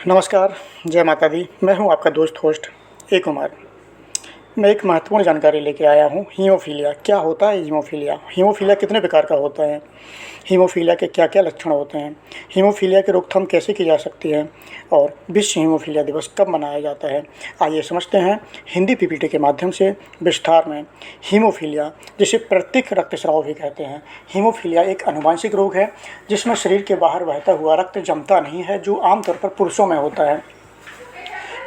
नमस्कार, जय माता दी। मैं हूं आपका दोस्त होस्ट ए कुमार। मैं एक महत्वपूर्ण जानकारी लेके आया हूं। हीमोफीलिया क्या होता है? हीमोफीलिया हीमोफीलिया कितने प्रकार का होता है? हीमोफीलिया के क्या क्या लक्षण होते हैं? हीमोफीलिया की रोकथाम कैसे की जा सकती है? और विश्व हीमोफीलिया दिवस कब मनाया जाता है? आइए समझते हैं हिंदी पीपीटी के माध्यम से विस्तार में। हीमोफीलिया, जिसे प्रत्यक्ष रक्तस्राव भी कहते हैं। हीमोफीलिया एक आनुवंशिक रोग है जिसमें शरीर के बाहर बहता हुआ रक्त जमता नहीं है, जो आमतौर पर पुरुषों में होता है।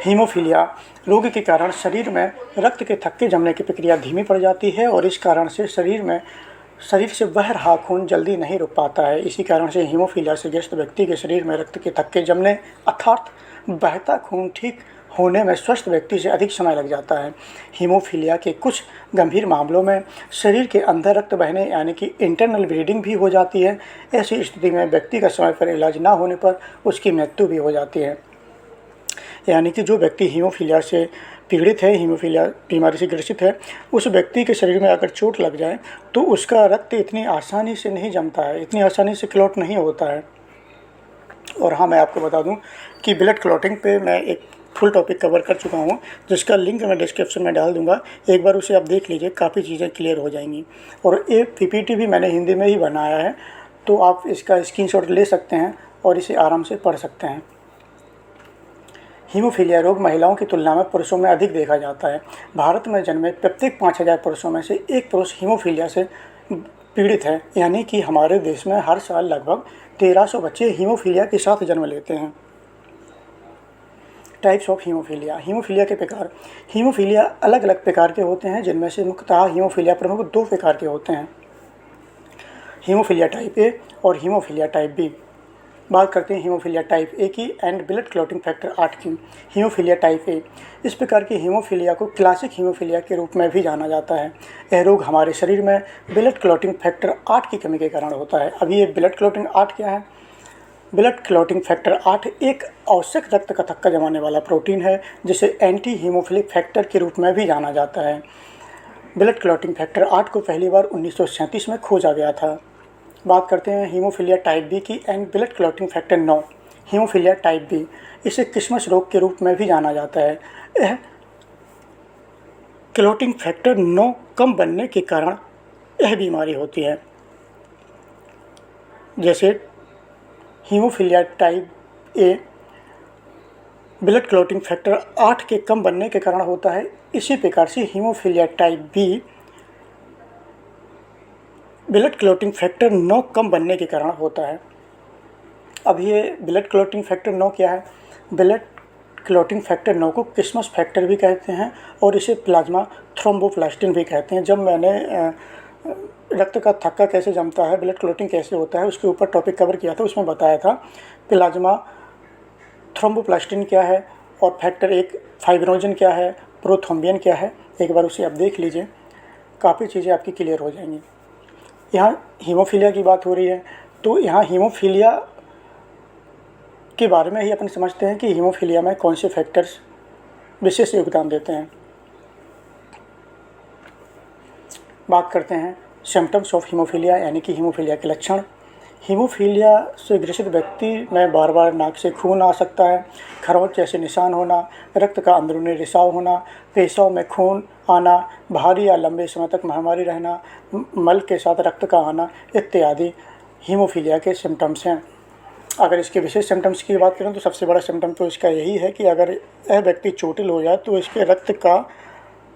हीमोफीलिया रोग के कारण शरीर में रक्त के थक्के जमने की प्रक्रिया धीमी पड़ जाती है और इस कारण से शरीर से बह रहा खून जल्दी नहीं रुक पाता है। इसी कारण से हीमोफीलिया से ग्रस्त व्यक्ति के शरीर में रक्त के थक्के जमने अर्थात बहता खून ठीक होने में स्वस्थ व्यक्ति से अधिक समय लग जाता है। हीमोफीलिया के कुछ गंभीर मामलों में शरीर के अंदर रक्त बहने यानी कि इंटरनल ब्लीडिंग भी हो जाती है। ऐसी स्थिति में व्यक्ति का समय पर इलाज ना होने पर उसकी मृत्यु भी हो जाती है। यानी कि जो व्यक्ति हीमोफीलिया से पीड़ित है, हीमोफीलिया बीमारी से ग्रसित है, उस व्यक्ति के शरीर में अगर चोट लग जाए तो उसका रक्त इतनी आसानी से नहीं जमता है, इतनी आसानी से क्लॉट नहीं होता है। और हाँ, मैं आपको बता दूं कि ब्लड क्लॉटिंग पे मैं एक फुल टॉपिक कवर कर चुका हूँ, जिसका लिंक मैं डिस्क्रिप्शन में डाल दूँगा। एक बार उसे आप देख लीजिए, काफ़ी चीज़ें क्लियर हो जाएंगी। और ये पीपीटी भी मैंने हिंदी में ही बनाया है, तो आप इसका स्क्रीनशॉट ले सकते हैं और इसे आराम से पढ़ सकते हैं। हीमोफीलिया रोग महिलाओं की तुलना में पुरुषों में अधिक देखा जाता है। भारत में जन्मे प्रत्येक 5000 पुरुषों में से एक पुरुष हीमोफीलिया से पीड़ित है। यानी कि हमारे देश में हर साल लगभग 1300 बच्चे हीमोफीलिया के साथ जन्म लेते हैं। Types of haemophilia. हीमोफीलिया के प्रकार। हीमोफीलिया अलग अलग प्रकार के होते हैं, जिनमें से मुख्यतः हीमोफीलिया प्रमुख 2 प्रकार के होते हैं, हीमोफीलिया टाइप ए और हीमोफीलिया टाइप बी। बात करते हैं हीमोफीलिया टाइप ए की एंड ब्लड क्लॉटिंग फैक्टर 8 की। हीमोफीलिया टाइप ए, इस प्रकार की हीमोफीलिया को क्लासिक हीमोफीलिया के रूप में भी जाना जाता है। यह रोग हमारे शरीर में ब्लड क्लॉटिंग फैक्टर 8 की कमी के कारण होता है। अभी ये ब्लड क्लॉटिंग 8 क्या है? ब्लड क्लॉटिंग फैक्टर 8 एक आवश्यक रक्त का थक्का जमाने वाला प्रोटीन है, जिसे एंटी हीमोफिलिक फैक्टर के रूप में भी जाना जाता है। ब्लड क्लॉटिंग फैक्टर 8 को पहली बार 1937 में खोजा गया था। बात करते हैं हीमोफीलिया टाइप बी की and blood clotting factor 9। Haemophilia type B, इसे क्रिसमस रोग के रूप में भी जाना जाता है। यह क्लॉटिंग फैक्टर 9 कम बनने के कारण यह बीमारी होती है। जैसे haemophilia type A blood clotting factor 8 के कम बनने के कारण होता है, इसी प्रकार से haemophilia type B blood clotting factor 9 कम बनने के कारण होता है। अब ये ब्लड क्लॉटिंग फैक्टर 9 क्या है? ब्लड क्लॉटिंग फैक्टर 9 को क्रिसमस फैक्टर भी कहते हैं और इसे प्लाज्मा थ्रोम्बोप्लास्टिन भी कहते हैं। जब मैंने रक्त का थक्का कैसे जमता है, ब्लड क्लॉटिंग कैसे होता है, उसके ऊपर टॉपिक कवर किया था, उसमें बताया था प्लाज्मा थ्रोम्बोप्लास्टिन क्या है और फैक्टर 1 फाइब्रोजन क्या है, प्रोथ्रोम्बिन क्या है। एक बार उसे आप देख लीजिए, काफ़ी चीज़ें आपकी क्लियर हो जाएंगी। यहाँ हीमोफीलिया की बात हो रही है, तो यहाँ हीमोफीलिया के बारे में ही अपन समझते हैं कि हीमोफीलिया में कौन से फैक्टर्स विशेष योगदान देते हैं। बात करते हैं सिम्टम्स ऑफ हीमोफीलिया, यानी कि हीमोफीलिया के लक्षण। हीमोफीलिया से ग्रसित व्यक्ति में बार बार नाक से खून आ सकता है, खरोंच जैसे निशान होना, रक्त का अंदरूनी रिसाव होना, पेशाब में खून आना, भारी या लंबे समय तक महामारी रहना, मल के साथ रक्त का आना इत्यादि हीमोफीलिया के सिम्टम्स हैं। अगर इसके विशेष सिम्टम्स की बात करें तो सबसे बड़ा सिम्टम तो इसका यही है कि अगर यह व्यक्ति चोटिल हो जाए तो इसके रक्त का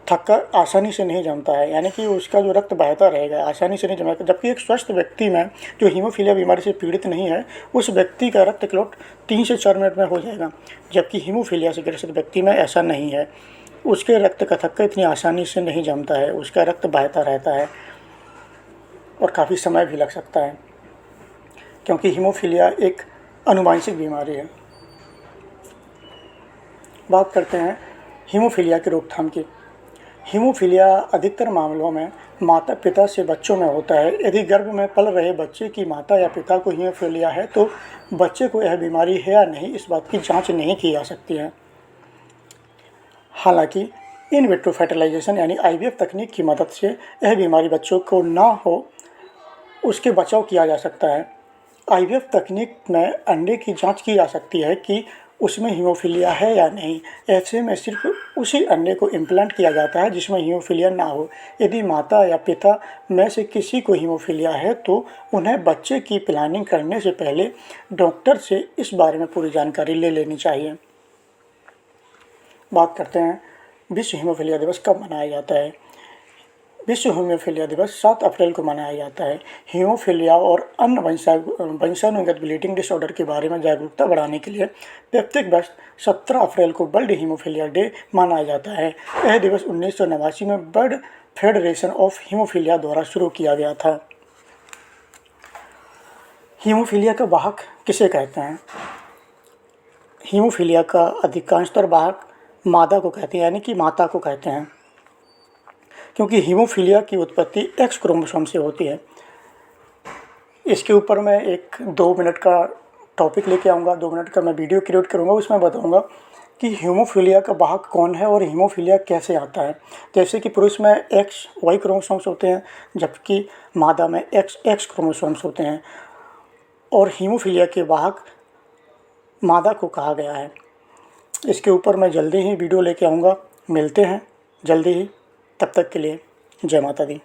थक्का आसानी से नहीं जमता है, यानी कि उसका जो रक्त बहता रहेगा आसानी से नहीं जमेगा। जबकि एक स्वस्थ व्यक्ति में जो हीमोफीलिया बीमारी से पीड़ित नहीं है, उस व्यक्ति का रक्त क्लॉट 3 से 4 मिनट में हो जाएगा। जबकि हीमोफीलिया से ग्रसित व्यक्ति में ऐसा नहीं है, उसके रक्त का थक्का इतनी आसानी से नहीं जमता है, उसका रक्त बहता रहता है और काफ़ी समय भी लग सकता है, क्योंकि हीमोफीलिया एक आनुवंशिक बीमारी है। बात करते हैं हीमोफीलिया की रोकथाम की। हीमोफीलिया अधिकतर मामलों में माता पिता से बच्चों में होता है। यदि गर्भ में पल रहे बच्चे की माता या पिता को हीमोफीलिया है तो बच्चे को यह बीमारी है या नहीं, इस बात की जांच नहीं की जा सकती है। हालांकि इन विट्रो फर्टिलाइजेशन यानी आईवीएफ तकनीक की मदद से यह बीमारी बच्चों को ना हो उसके बचाव किया जा सकता है। आईवीएफ तकनीक में अंडे की जांच की जा सकती है कि उसमें हीमोफीलिया है या नहीं। ऐसे में सिर्फ उसी अंडे को इम्प्लांट किया जाता है जिसमें हीमोफीलिया ना हो। यदि माता या पिता में से किसी को हीमोफीलिया है तो उन्हें बच्चे की प्लानिंग करने से पहले डॉक्टर से इस बारे में पूरी जानकारी ले लेनी चाहिए। बात करते हैं विश्व हीमोफीलिया दिवस कब मनाया जाता है। विश्व हीमोफीलिया दिवस 7 अप्रैल को मनाया जाता है। हीमोफीलिया और अन्य वंशानुगत ब्लीडिंग डिसऑर्डर के बारे में जागरूकता बढ़ाने के लिए प्रत्येक वर्ष 17 अप्रैल को वर्ल्ड हीमोफीलिया डे मनाया जाता है। यह दिवस 1989 में वर्ल्ड फेडरेशन ऑफ हीमोफीलिया द्वारा शुरू किया गया था। हीमोफीलिया का वाहक किसे कहते हैं। हीमोफीलिया का अधिकांशतर वाहक मादा को कहते हैं, यानी कि माता को कहते हैं, क्योंकि हीमोफीलिया की उत्पत्ति एक्स क्रोमोसोम से होती है। इसके ऊपर मैं एक 2 मिनट का टॉपिक लेके आऊँगा, 2 मिनट का मैं वीडियो क्रिएट करूँगा, उसमें बताऊँगा कि हीमोफीलिया का वाहक कौन है और हीमोफीलिया कैसे आता है। जैसे कि पुरुष में एक्स वाई क्रोमोसोम्स होते हैं, जबकि मादा में एक्स क्रोमोसोम्स होते हैं, और हीमोफीलिया के वाहक मादा को कहा गया है। इसके ऊपर मैं जल्दी ही वीडियो लेके आऊँगा। मिलते हैं जल्दी ही, तब तक के लिए जय माता दी।